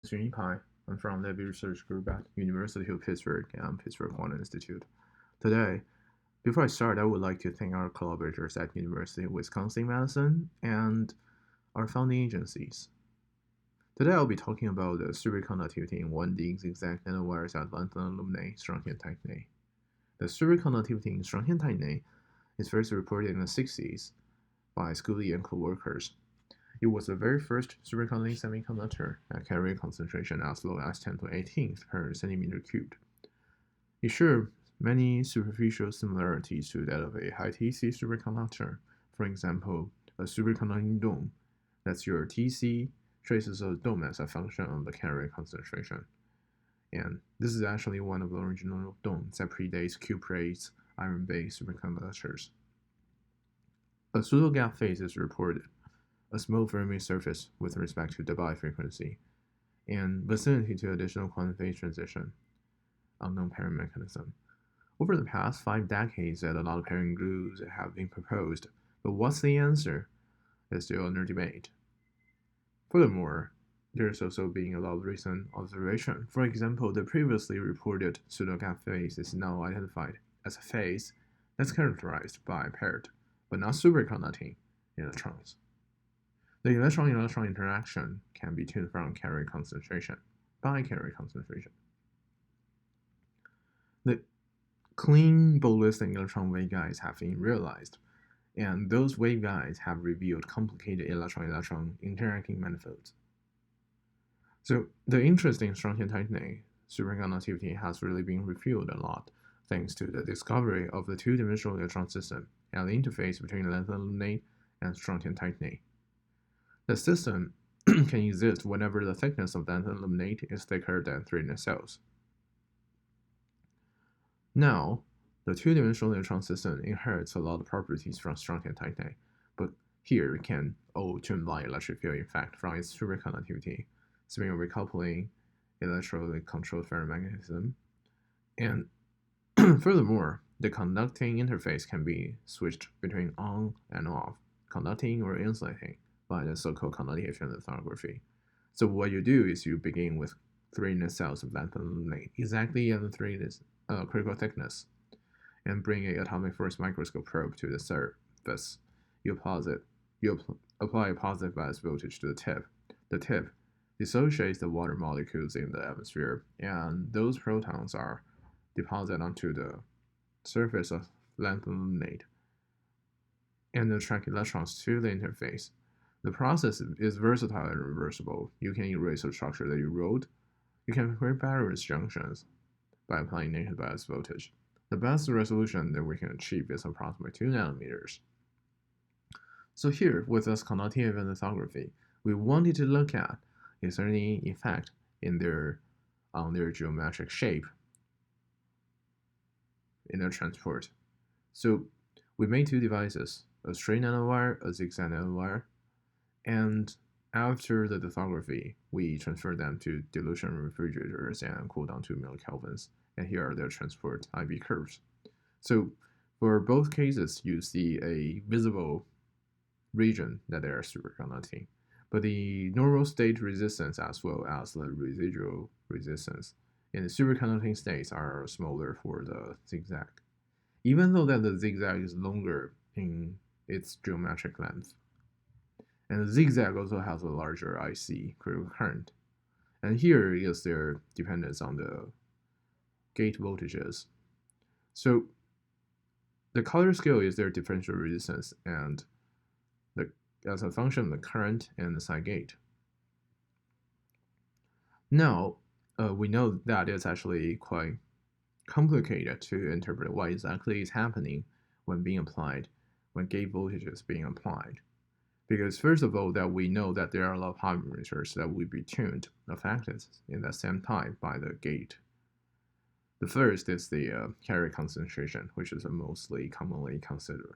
Xunyi Pai. I'm from the Research Group at University of Pittsburgh and Pittsburgh Quantum Institute. Today, before I start, I would like to thank our collaborators at University of Wisconsin-Madison and our founding agencies. Today, I'll be talking about the superconductivity in 1D zigzag nanowires at lanthanum aluminate strontium titanate. The superconductivity in strontium titanate is first reported in the 60s by Scully and co-workers. It was the very first superconducting semiconductor at carrier concentration as low as 10 to 18th per centimeter cubed. It shared many superficial similarities to that of a high Tc superconductor. For example, a superconducting dome. That's your Tc traces a dome as a function of the carrier concentration. And this is actually one of the original domes that predates cuprates iron-based superconductors. A pseudo-gap phase is reported, a small Fermi surface with respect to Debye frequency, and vicinity to additional quantum phase transition, unknown pairing mechanism. Over the past 5 decades, a lot of pairing glues have been proposed, but what's the answer is still under debate. Furthermore, there's also been a lot of recent observation. For example, the previously reported pseudo-gap phase is now identified as a phase that's characterized by paired, but not superconducting electrons. The electron-electron interaction can be tuned from carrier concentration by carrier concentration. The clean ballistic electron waveguides have been realized, and those waveguides have revealed complicated electron-electron interacting manifolds. So the interest in strontium titanate superconductivity has really been refueled a lot thanks to the discovery of the two-dimensional electron system and the interface between lanthanum aluminate and strontium titanate. The system can exist whenever the thickness of lanthanum aluminate is thicker than 3 nacelles. Now, the two-dimensional electron system inherits a lot of properties from strontium titanate, but here we can all tune by electric field effect from its superconductivity, spin recoupling, electrically controlled ferromechanism, and furthermore, the conducting interface can be switched between on and off, conducting or insulating, by the so-called conductivity lithography. So what you do is you begin with 3 nacelles of lanthanum aluminate, exactly at the 3 critical thickness, and bring a atomic force microscope probe to the surface. You apply a positive bias voltage to the tip. The tip dissociates the water molecules in the atmosphere, and those protons are deposited onto the surface of lanthanum aluminate and attract electrons to the interface. The process is versatile and reversible. You can erase a structure that you wrote. You can create various junctions by applying negative bias voltage. The best resolution that we can achieve is approximately 2 nanometers. So here, with this conductive lithography, we wanted to look at is there any effect in on their geometric shape in their transport. So we made 2 devices, a straight nanowire, a zigzag nanowire, and after the lithography, we transferred them to dilution refrigerators and cooled down to millikelvins. And here are their transport IV curves. So for both cases, you see a visible region that they are superconducting, but the normal state resistance as well as the residual resistance in the superconducting states are smaller for the zigzag, even though that the zigzag is longer in its geometric length. And the zigzag also has a larger IC critical current. And here is their dependence on the gate voltages. So the color scale is their differential resistance and as a function of the current and the side gate. Now, we know that it's actually quite complicated to interpret what exactly is happening when gate voltage is being applied. Because first of all, that we know that there are a lot of parameters that will be tuned, affected in the same time by the gate. The first is the carrier concentration, which is the mostly commonly considered.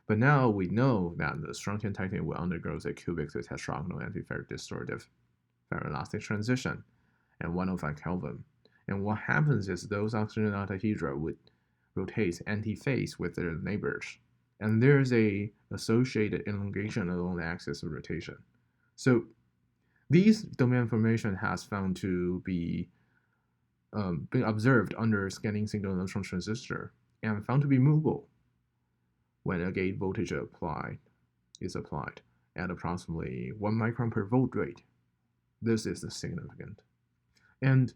But now we know that the strontium titanate will undergo a cubic to tetragonal antiferric distortive ferroelastic transition at 105 Kelvin. And what happens is those oxygen octahedra would rotate antiphase with their neighbors. And there's a associated elongation along the axis of rotation. So These domain formation has found to be been observed under scanning single neutron transistor and found to be movable when a gate voltage is applied at approximately 1 micron per volt rate. This is significant. And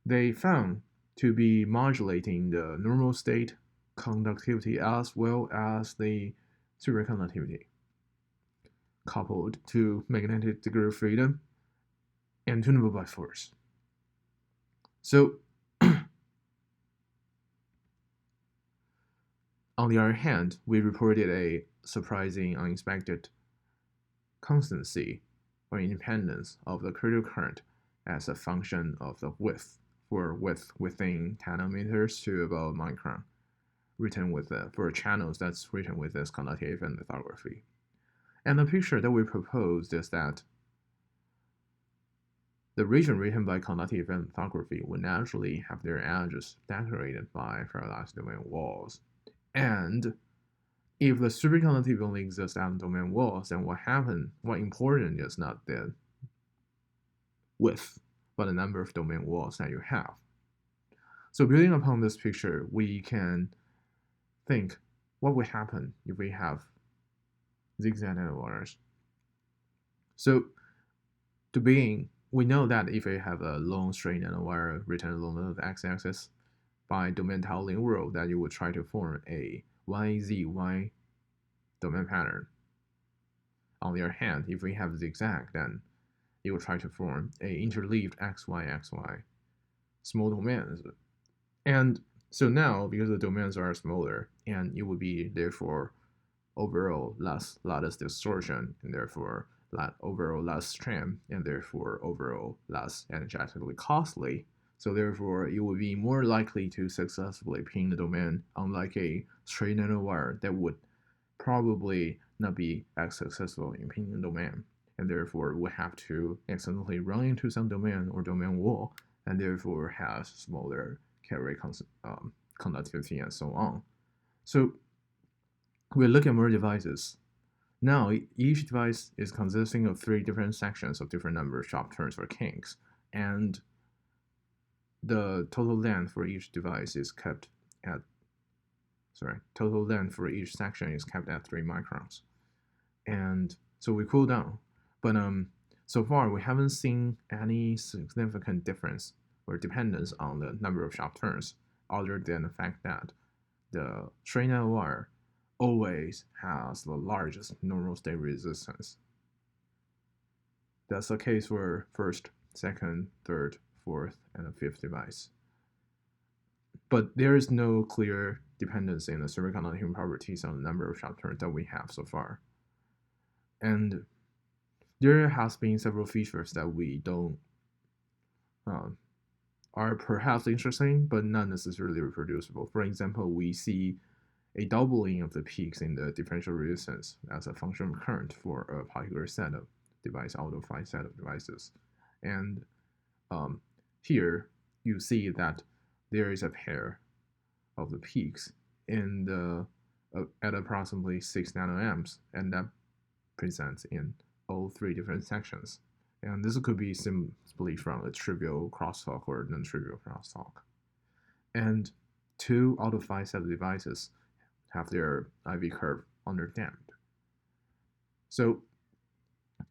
they found to be modulating the normal state conductivity as well as the superconductivity, coupled to magnetic degree of freedom and tunable by force. So, on the other hand, we reported a surprising, unexpected constancy or independence of the critical current as a function of the width, for width within 10 nanometers to about micron, written with for channels that's written with this conductive event lithography. And the picture that we proposed is that the region written by conductive event lithography would naturally have their edges decorated by ferroelectric domain walls. And if the superconductivity only exists at domain walls, then what important is not the width, but the number of domain walls that you have. So building upon this picture, we can think what would happen if we have zigzag nanowires. So to begin, we know that if we have a long straight nanowire written along the x-axis by domain tiling rule, that you would try to form a YZY domain pattern. On the other hand, if we have zigzag, then it will try to form a interleaved XY small domains. And so now, because the domains are smaller, and it would be therefore overall less lattice distortion, and therefore overall less strain, and therefore overall less energetically costly. So therefore, it would be more likely to successfully pin the domain, unlike a straight nanowire that would probably not be as successful in pinning the domain, and therefore would have to accidentally run into some domain or domain wall, and therefore has smaller carrier conductivity and so on. So we look at more devices. Now, each device is consisting of 3 different sections of different number of sharp turns or kinks, and the total length for each device is kept at total length for each section is kept at 3 microns. And so we cool down. But so far, we haven't seen any significant difference or dependence on the number of sharp turns, other than the fact that the straight nanowire always has the largest normal state resistance. That's the case for first, second, third, fourth, and the fifth device. But there is no clear dependency in the superconducting properties on the number of sharp turns that we have so far. And there has been several features that we don't are perhaps interesting, but not necessarily reproducible. For example, we see a doubling of the peaks in the differential resistance as a function of current for a particular set of device out of 5 set of devices. And here you see that there is a pair of the peaks in the at approximately 6 nanoamps, and that presents in all 3 different sections. And this could be simply from a trivial crosstalk or non-trivial crosstalk. And 2 out of 5 set of devices have their IV curve underdamped. So,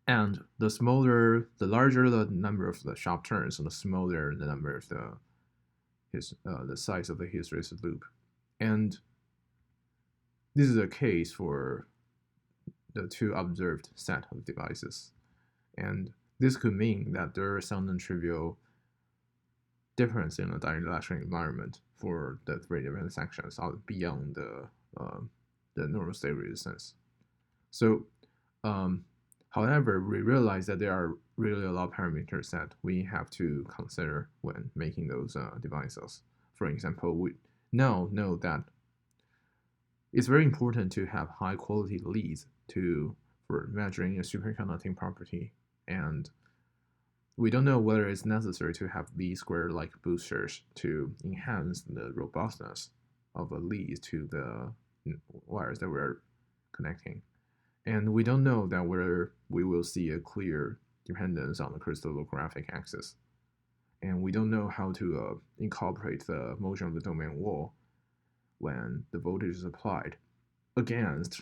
and the larger the number of the sharp turns, and the smaller the number of the size of the hysteresis loop. And this is a case for the 2 observed set of devices. And this could mean that there is some non-trivial difference in the dielectric environment for the 3 different sections beyond the normal state resistance. So, however, we realize that there are really a lot of parameters that we have to consider when making those devices. For example, we now know that it's very important to have high quality leads for measuring a superconducting property, and we don't know whether it's necessary to have B-square-like boosters to enhance the robustness of the leads to the wires that we're connecting. And we don't know that whether we will see a clear dependence on the crystallographic axis. And we don't know how to incorporate the motion of the domain wall when the voltage is applied against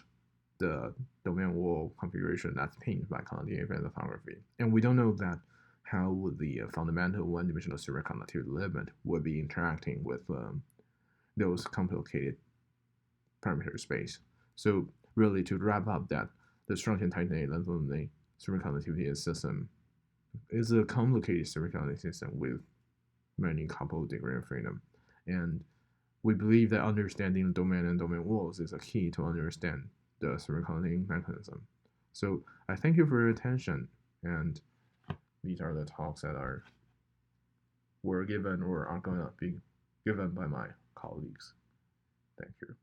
the domain wall configuration that's pinned by conducting event lithography. And we don't know that how would the fundamental one-dimensional superconductivity limit would be interacting with those complicated parameter space. So really, to wrap up that, the Strontium titanate length limiting superconductivity system is a complicated superconductivity system with many coupled degree of freedom. And we believe that understanding the domain and domain walls is a key to understand the superconducting mechanism. So I thank you for your attention, and these are the talks that were given or are going to be given by my colleagues. Thank you.